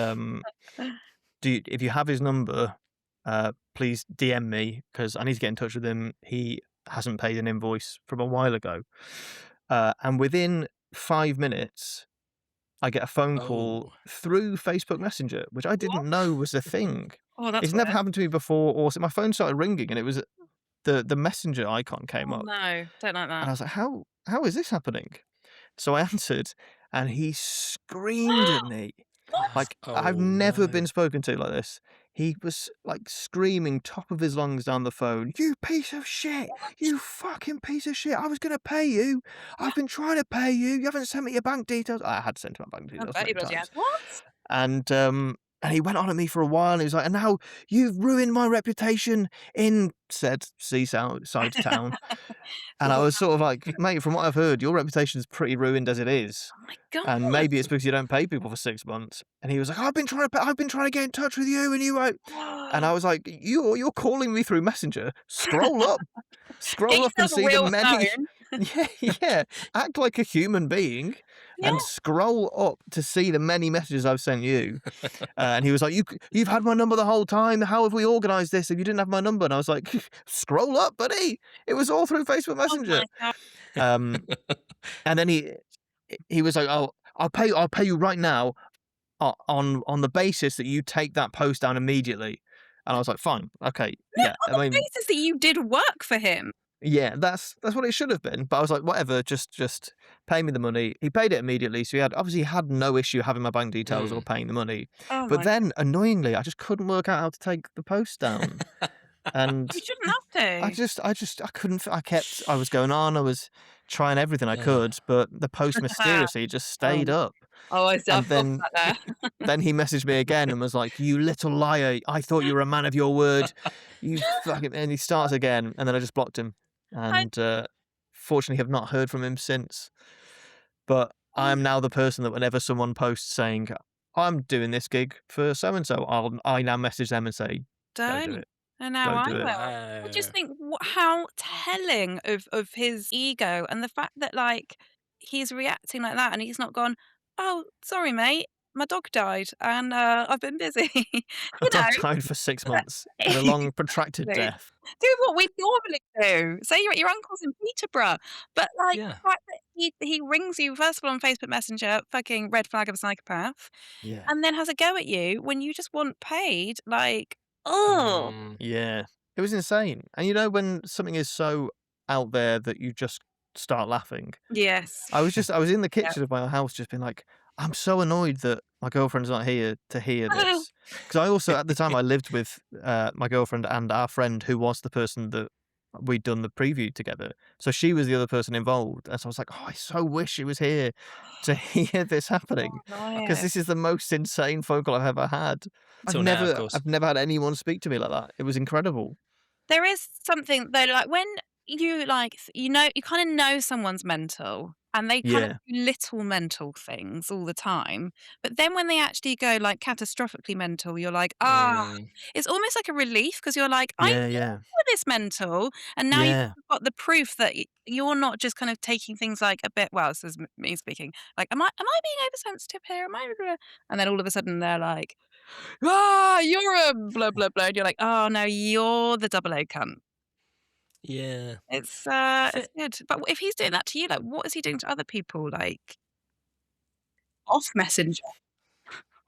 if you have his number, please DM me, because I need to get in touch with him. He hasn't paid an invoice from a while ago. And within 5 minutes, I get a phone call through Facebook Messenger, which I didn't know was a thing. Oh, that's It's never weird. happened to me before. Or so my phone started ringing, and it was the Messenger icon came Oh, up, no, don't like and I that. was like, "How is this happening?" So I answered, and he screamed at me. What? Like, I've never been spoken to like this. He was like screaming top of his lungs down the phone, "You piece of shit! You fucking piece of shit! I was gonna pay you. I've been trying to pay you. You haven't sent me your bank details." I had sent him my bank I details bet he many bloody has. times. What? And he went on at me for a while, and he was like, "And now you've ruined my reputation in said seaside town." And I was sort of like, "Mate, from what I've heard, your reputation's pretty ruined as it is. Oh my God. And maybe it's because you don't pay people for 6 months." And he was like, I've been trying to get in touch with you, and you won't." And I was like, you're calling me through Messenger. Scroll up Get and yourself a see the real many. phone. Yeah. Act like a human being Yeah. and scroll up to see the many messages I've sent you. And he was like, you've had my number the whole time. How have we organised this if you didn't have my number? And I was like, scroll up, buddy. It was all through Facebook Oh Messenger. my God. And then he was like, "Oh, I'll pay you right now on the basis that you take that post down immediately." And I was like, "Fine, okay, No, yeah." on the basis that you did work for him. Yeah, that's what it should have been. But I was like, whatever, just pay me the money. He paid it immediately, so he obviously had no issue having my bank details or paying the money. Oh But my then, annoyingly, I just couldn't work out how to take the post down. And You shouldn't have to. I couldn't. I was going on. I was trying everything I could, but the post mysteriously just stayed up. Oh, I And thought then about that. then he messaged me again and was like, "You little liar! I thought you were a man of your word. You fucking..." And he starts again, and then I just blocked him. And fortunately, have not heard from him since. But I am now the person that whenever someone posts saying, "I'm doing this gig for so and so," I now message them and say, "Don't do Don't. it. And now Don't I do it." will. I just think how telling of his ego, and the fact that like he's reacting like that, and he's not gone, "Oh, sorry, mate, my dog died, and I've been busy." My You know, dog died for 6 months. He had a long, protracted Exactly. death. Do what we normally do. Say you're at your uncle's in Peterborough. But like Yeah. the fact that he rings you first of all on Facebook Messenger, fucking red flag of a psychopath, Yeah. and then has a go at you when you just want paid, like, oh Yeah. It was insane. And when something is so out there that you just start laughing. yes. I was in the kitchen of my house just being like, I'm so annoyed that my girlfriend's not here to hear this. Because I also, at the time, I lived with my girlfriend and our friend who was the person that we'd done the preview together. So she was the other person involved. And so I was like, oh, I so wish she was here to hear this happening. Because this is the most insane phone call I've ever had. Till now, of course. I've never had anyone speak to me like that. It was incredible. There is something though, like when you like, you kind of know someone's mental and they kind of Yeah. do little mental things all the time. But then when they actually go like catastrophically mental, you're like, Mm, it's almost like a relief because you're like, I Yeah, know yeah. this mental. And now you've Yeah. got the proof that you're not just kind of taking things like a bit, well, this is me speaking, like, am I being oversensitive here? And then all of a sudden they're like, you're a blah, blah, blah. And you're like, oh no, you're the double O cunt. yeah. It's good. But if he's doing that to you, like, what is he doing to other people? Like, off Messenger.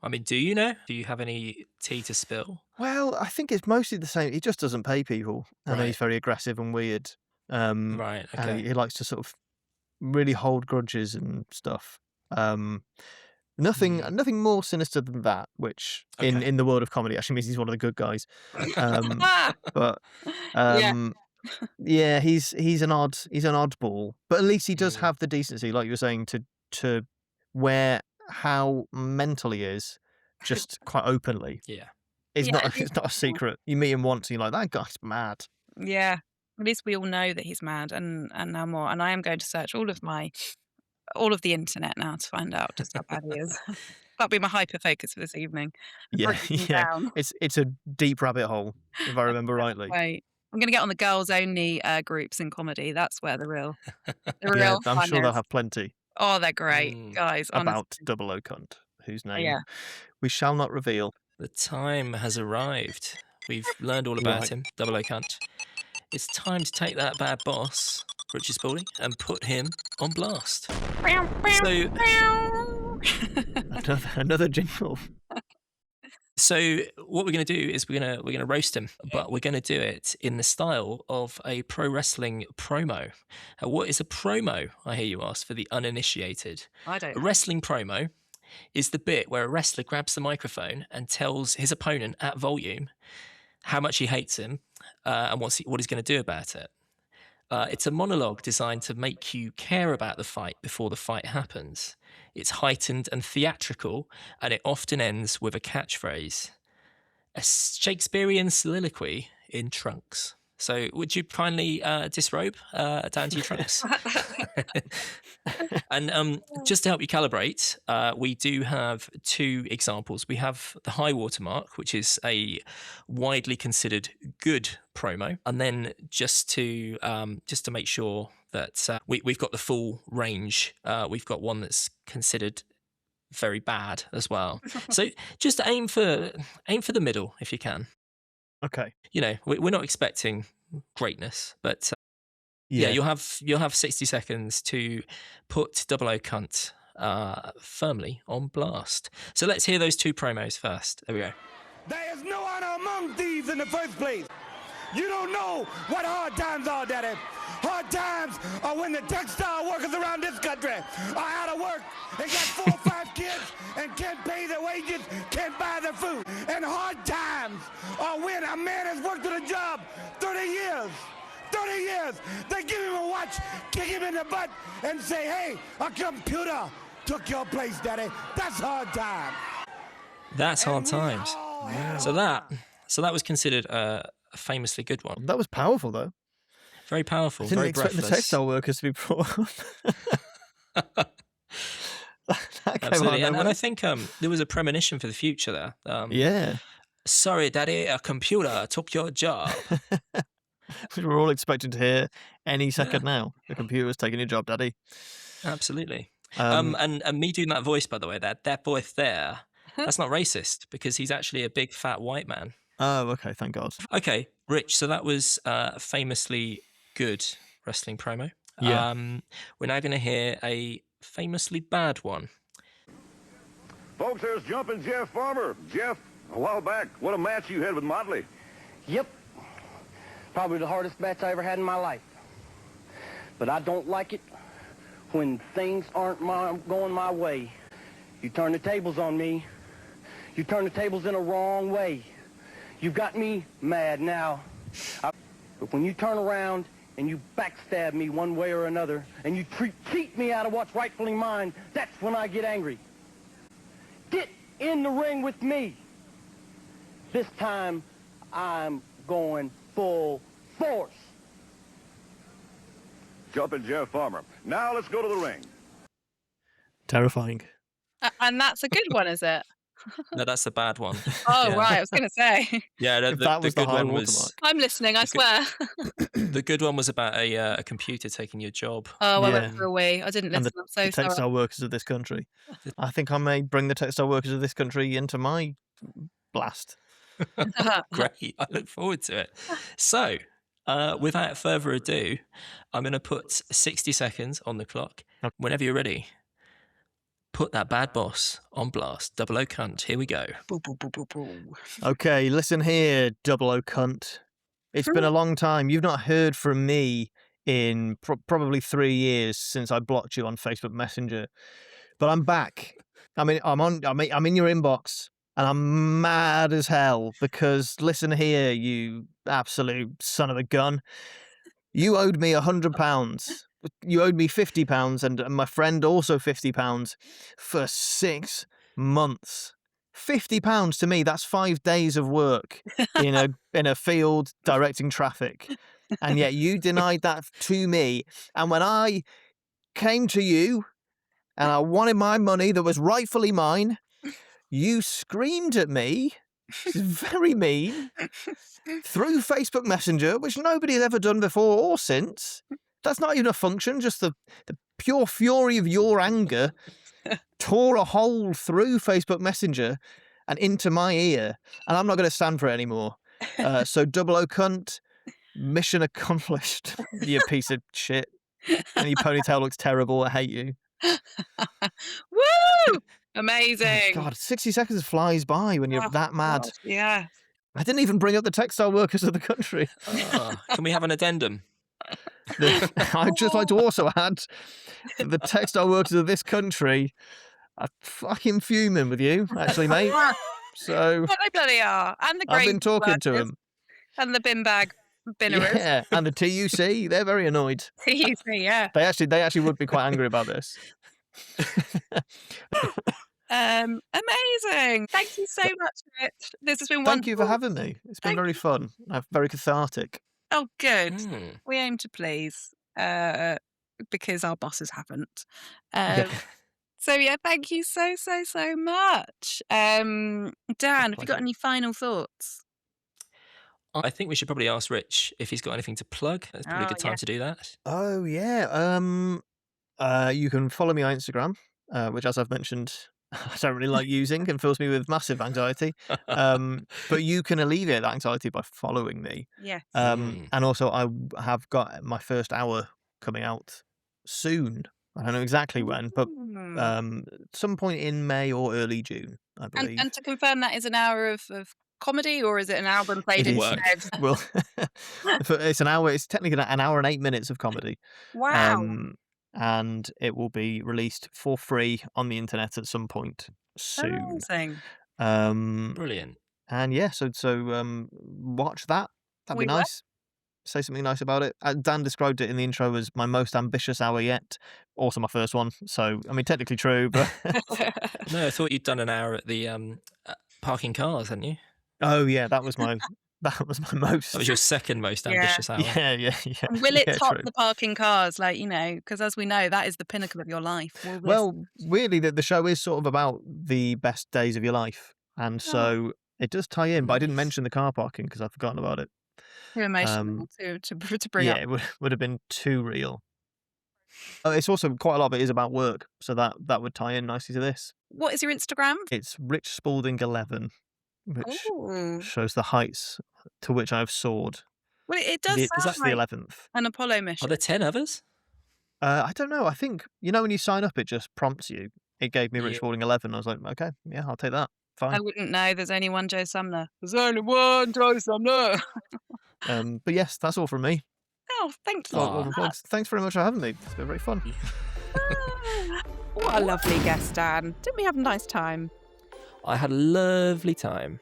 I mean, do you know? Do you have any tea to spill? Well, I think it's mostly the same. He just doesn't pay people, and then Right. he's very aggressive and weird. And Right. he, Okay. he likes to sort of really hold grudges and stuff. Um, Mm, nothing more sinister than that. Which okay. in the world of comedy actually means he's one of the good guys. Um, Ah! but Yeah. yeah, he's an oddball. But at least he does Mm, have the decency, like you were saying, to wear how mental he is, just quite openly. yeah. It's Yeah, not at least, it's not a secret. You meet him once and you're like, "That guy's mad." yeah. At least we all know that he's mad and no more. And I am going to search all of the internet now to find out just how bad he is. That'll be my hyper focus for this evening. Yeah, Bring him yeah. down. It's a deep rabbit hole, if I remember rightly. Wait. I'm gonna get on the girls only groups in comedy. That's where the Yeah, real I'm fun sure they'll is. have plenty Oh, they're great. Mm, Guys, honestly. about Double O Cunt, whose name Yeah. we shall not reveal. the time has arrived. We've learned all about Right. him, Double O Cunt. It's time to take that bad boss, Richard Spalding, and put him on blast. So, Another jingle. so what we're going to do is we're gonna roast him, but we're going to do it in the style of a pro wrestling promo. What is a promo? I hear you ask for the uninitiated. I don't A wrestling promo is the bit where a wrestler grabs the microphone and tells his opponent at volume how much he hates him and what he's going to do about it. It's a monologue designed to make you care about the fight before the fight happens. It's heightened and theatrical, and it often ends with a catchphrase, a Shakespearean soliloquy in trunks. So, would you kindly disrobe down to your trunks? And just to help you calibrate, we do have two examples. We have the high watermark, which is a widely considered good promo, and then just to make sure that we've got the full range, we've got one that's considered very bad as well. So just aim for the middle if you can. Okay. You know, we're not expecting greatness, but yeah, you'll have 60 seconds to put Double O Cunt firmly on blast. So let's hear those two promos first. There we go. There is no honor among thieves in the first place. You don't know what hard times are, Daddy. Hard times are when the textile workers around this country are out of work and got 4 or 5 kids and can't pay their wages, can't buy their food. And hard times are when a man has worked at a job 30 years. 30 years. They give him a watch, kick him in the butt, and say, hey, a computer took your place, Daddy. That's hard time. That's hard times. So that was considered a famously good one. That was powerful, though. Very powerful, I didn't very expect breathless. the textile workers to be brought up. That came Absolutely, out of and I nowhere. think there was a premonition for the future there. Yeah. Sorry, Daddy, a computer took your job. We're all expecting to hear any second now. The computer's taking your job, Daddy. Absolutely. Um, And me doing that voice, by the way, that voice there, that's not racist because he's actually a big fat white man. Oh, okay. Thank God. Okay, Rich. So that was a famously good wrestling promo. Yeah. We're now going to hear a famously bad one. Folks, there's Jumpin' Jeff Farmer. Jeff, a while back, what a match you had with Motley. Yep. Probably the hardest match I ever had in my life. But I don't like it when things aren't going my way. You turn the tables on me. You turn the tables in a wrong way. You got me mad now. But when you turn around and you backstab me one way or another, and you cheat me out of what's rightfully mine, that's when I get angry. Get in the ring with me. This time, I'm going full force. Jumpin' Jeff Farmer. Now let's go to the ring. Terrifying. And that's a good one, is it? No, that's the bad one. Oh, Yeah. right. I was going to say. Yeah, If that was the good high one watermark. was I'm listening, I swear. the good one was about a computer taking your job. Oh, I Yeah. went for a wee. I didn't And listen. I'm so the textile sorry. workers of this country. I think I may bring the textile workers of this country into my blast. Great, I look forward to it. So, without further ado, I'm going to put 60 seconds on the clock. Okay. Whenever you're ready, put that bad boss on blast. Double O cunt. Here we go. Boo, boo, boo, boo, boo. Okay, listen here, double O cunt. It's been a long time. You've not heard from me in probably 3 years since I blocked you on Facebook Messenger, but I'm back. I'm in your inbox, and I'm mad as hell because listen here, you absolute son of a gun. You owed me £100. You owed me £50, and my friend also £50 for 6 months. £50 to me, that's 5 days of work in a field directing traffic. And yet you denied that to me. And when I came to you and I wanted my money that was rightfully mine, you screamed at me, this is very mean, through Facebook Messenger, which nobody has ever done before or since. That's not even a function, just the pure fury of your anger tore a hole through Facebook Messenger and into my ear, and I'm not going to stand for it anymore. So double O cunt, mission accomplished, you piece of shit. And your ponytail looks terrible, I hate you. Woo! Amazing. God, 60 seconds flies by when you're Oh, that mad. God, yeah. I didn't even bring up the textile workers of the country. Can we have an addendum? I'd just like to also add that the textile workers of this country are fucking fuming with you, actually, mate. So But they bloody are. And the I've great been talking to workers them. and the bin bag binnerers. Yeah, and the TUC, they're very annoyed. You see, yeah. They actually would be quite angry about this. Amazing. Thank you so much, Rich. This has been wonderful. Thank you for having me. It's been Thank very you. fun. Very cathartic. Oh, good. Mm. We aim to please, because our bosses haven't. Yeah. So yeah, thank you so much. Dan, have you got pleasure. any final thoughts? I think we should probably ask Rich if he's got anything to plug. It's probably a Oh, good time yeah. to do that. Oh yeah. You can follow me on Instagram, which, as I've mentioned, I don't really like using and fills me with massive anxiety. But you can alleviate that anxiety by following me. Yes. Mm. And also, I have got my first hour coming out soon. I don't know exactly when, but some point in May or early June, I believe. And to confirm, that is an hour of comedy, or is it an album played It is. instead? Well, it's an hour. It's technically an hour and 8 minutes of comedy. Wow. And it will be released for free on the internet at some point soon. Amazing. Brilliant. And yeah, so watch that. That'd We be will. nice. Say something nice about it. Dan described it in the intro as my most ambitious hour yet. Also my first one. So, I mean, technically true, but... No, I thought you'd done an hour at the parking cars, hadn't you? Oh, yeah, that was my most... That was your second most Yeah. ambitious hour. Yeah. And will it Yeah, top true. the parking cars? Like, because as we know, that is the pinnacle of your life. Will this- Well, weirdly, the show is sort of about the best days of your life. And so it does tie in, but I didn't mention the car parking because I've forgotten about it. too emotional to bring Yeah, up. it would have been too real. It's also quite a lot of it is about work, so that would tie in nicely to this. What is your Instagram? It's Rich Spalding 11, which Ooh. shows the heights to which I've soared. Well, it does Because sound that's the like 11th. an Apollo Are mission. there 10 others? I don't know. I think when you sign up, it just prompts you. It gave me Rich Yeah. Spalding 11. I was like, okay, yeah, I'll take that. Fine. I wouldn't know. There's only one Joe Sumner. There's only one Joe Sumner. But yes, that's all from me. Oh, thank you. All Aw. the plugs. Thanks very much for having me. It's been very fun. What a lovely guest, Dan. Didn't we have a nice time? I had a lovely time.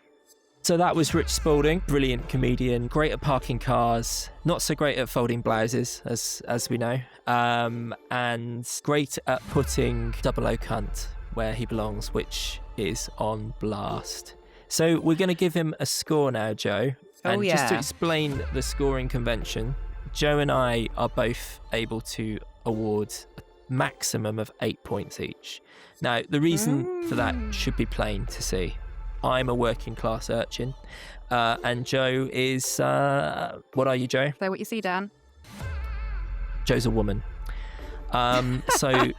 So that was Rich Spalding, brilliant comedian, great at parking cars, not so great at folding blouses, as we know, and great at putting double O cunt where he belongs, which is on blast. So we're going to give him a score now, Joe. Oh, And just to yeah. explain the scoring convention, Joe and I are both able to award a maximum of 8 points each. Now, the reason for that should be plain to see. I'm a working class urchin, and Joe is, what are you, Joe? Say what you see, Dan. Joe's a woman. So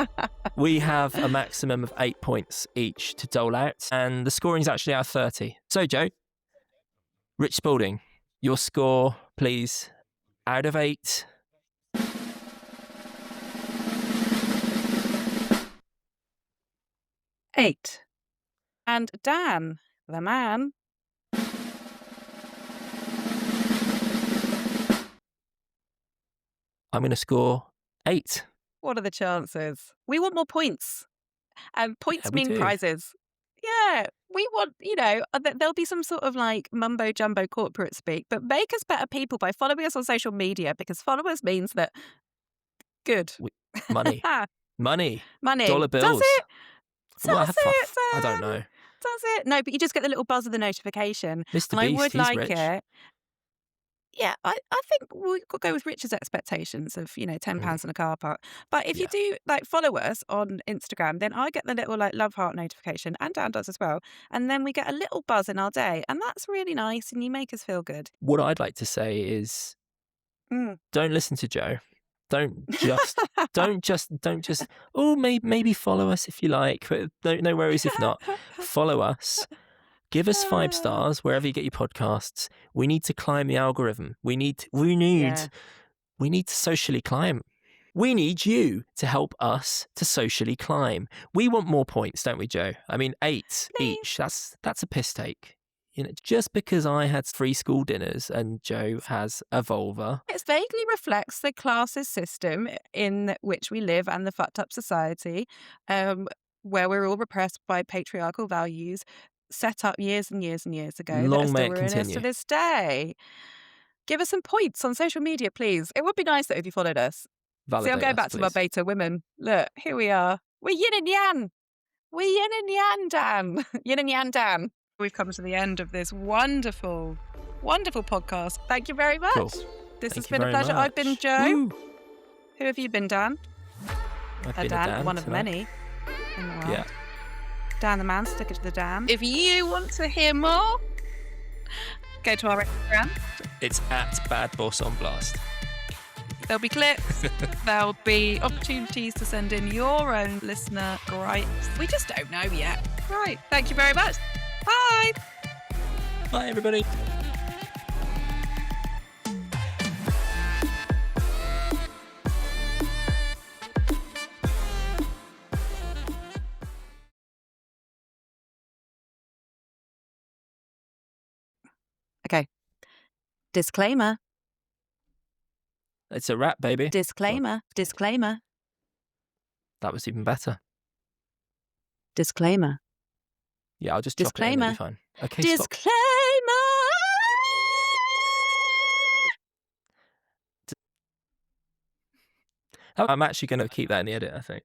we have a maximum of 8 points each to dole out, and the scoring is actually out of 30. So, Joe, Rich Spalding, your score, please, out of 8. Eight. And Dan, the man. I'm going to score 8. What are the chances? We want more points. And points Yeah, we mean do. prizes. Yeah, we want, there'll be some sort of like mumbo jumbo corporate speak, but make us better people by following us on social media, because followers means that good. Money. Money. Money. Dollar bills. Does it? Well, Does it? I don't know. Does it? No, but you just get the little buzz of the notification. Mr. And I Beast, would he's like rich. it. Yeah, I think we could go with Richard's expectations of, £10 in a car park. But if you do follow us on Instagram, then I get the little love heart notification, and Dan does as well. And then we get a little buzz in our day, and that's really nice, and you make us feel good. What I'd like to say is, don't listen to Joe. Don't just. Oh, maybe follow us if you like. But no worries if not. Follow us. Give us 5 stars wherever you get your podcasts. We need to climb the algorithm. We need to socially climb. We need you to help us to socially climb. We want more points, don't we, Joe? I mean, 8 each. That's a piss take. Just because I had free school dinners and Joe has a vulva. It vaguely reflects the classist system in which we live and the fucked up society, where we're all repressed by patriarchal values set up years and years and years ago that are still ruining us to this day. Give us some points on social media, please. It would be nice that if you followed us. Validate See, I'm going back to my beta women. Look, here we are. We're yin and yang. We're yin and yang, Dan. Yin and yang, Dan. We've come to the end of this wonderful, wonderful podcast. Thank you very much. Cool. This has been a pleasure. I've been Joe. Woo. Who have you been, Dan? I've been a Dan, one tonight. of many in the world. Yeah. Dan the man, stick it to the Dan. If you want to hear more, go to our Instagram. It's at Bad Boss on Blast. There'll be clips. There'll be opportunities to send in your own listener gripes. We just don't know yet. Right. Thank you very much. Bye. Bye, everybody. Okay. Disclaimer. It's a wrap, baby. Disclaimer. Disclaimer. That was even better. Disclaimer. Yeah, I'll just chop it in. It'll be fine. Okay, stop. Disclaimer. I'm actually going to keep that in the edit, I think.